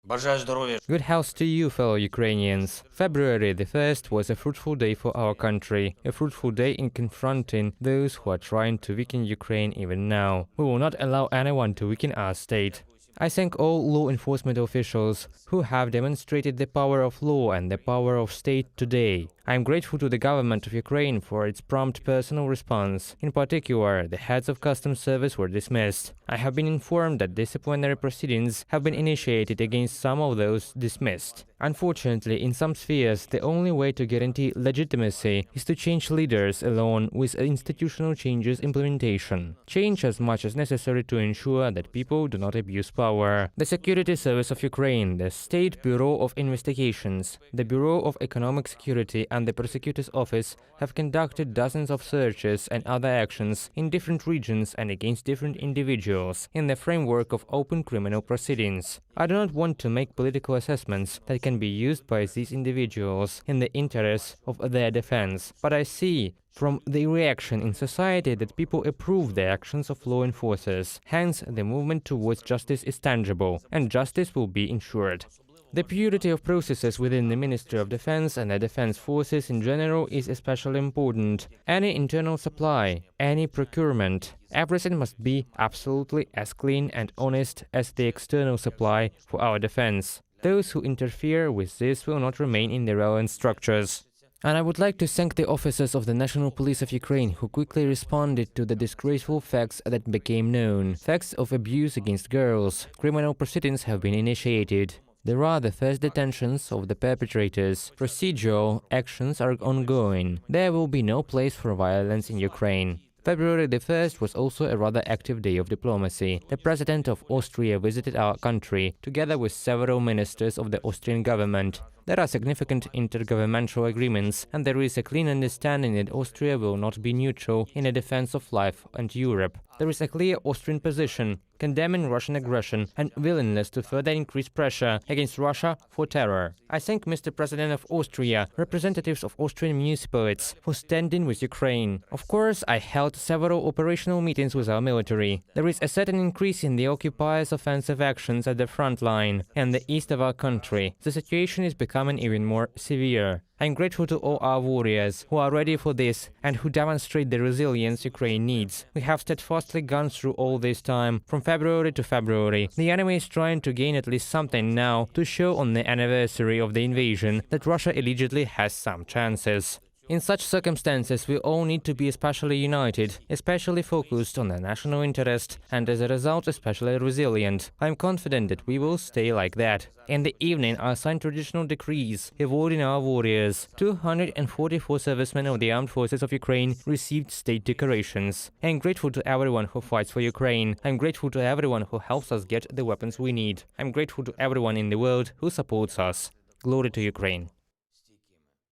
Good health to you, fellow Ukrainians. February the 1st was a fruitful day for our country, a fruitful day in confronting those who are trying to weaken Ukraine even now. We will not allow anyone to weaken our state. I thank all law enforcement officials who have demonstrated the power of law and the power of state today. I am grateful to the government of Ukraine for its prompt personal response. In particular, the heads of customs service were dismissed. I have been informed that disciplinary proceedings have been initiated against some of those dismissed. Unfortunately, in some spheres, the only way to guarantee legitimacy is to change leaders along with institutional changes implementation. Change as much as necessary to ensure that people do not abuse power. The Security Service of Ukraine, the State Bureau of Investigations, the Bureau of Economic Security and the Prosecutor's Office have conducted dozens of searches and other actions in different regions and against different individuals in the framework of open criminal proceedings. I do not want to make political assessments that can be used by these individuals in the interests of their defense, but I see from the reaction in society that people approve the actions of law enforcers. Hence, the movement towards justice is tangible, and justice will be ensured. The purity of processes within the Ministry of Defense and the defense forces in general is especially important. Any internal supply, any procurement, everything must be absolutely as clean and honest as the external supply for our defense. Those who interfere with this will not remain in the relevant structures. And I would like to thank the officers of the National Police of Ukraine who quickly responded to the disgraceful facts that became known. Facts of abuse against girls. Criminal proceedings have been initiated. There are the first detentions of the perpetrators. Procedural actions are ongoing. There will be no place for violence in Ukraine. February the 1st was also a rather active day of diplomacy. The President of Austria visited our country, together with several ministers of the Austrian government. There are significant intergovernmental agreements, and there is a clean understanding that Austria will not be neutral in the defense of life and Europe. There is a clear Austrian position, condemning Russian aggression and willingness to further increase pressure against Russia for terror. I thank Mr. President of Austria, representatives of Austrian municipalities, for standing with Ukraine. Of course, I held several operational meetings with our military. There is a certain increase in the occupiers' offensive actions at the front line and the east of our country. The situation is becoming even more severe. I am grateful to all our warriors who are ready for this and who demonstrate the resilience Ukraine needs. We have steadfastly gone through all this time, from February to February. The enemy is trying to gain at least something now to show on the anniversary of the invasion that Russia allegedly has some chances. In such circumstances, we all need to be especially united, especially focused on the national interest, and as a result, especially resilient. I am confident that we will stay like that. In the evening, I signed traditional decrees awarding our warriors. 244 servicemen of the armed forces of Ukraine received state decorations. I am grateful to everyone who fights for Ukraine. I am grateful to everyone who helps us get the weapons we need. I am grateful to everyone in the world who supports us. Glory to Ukraine.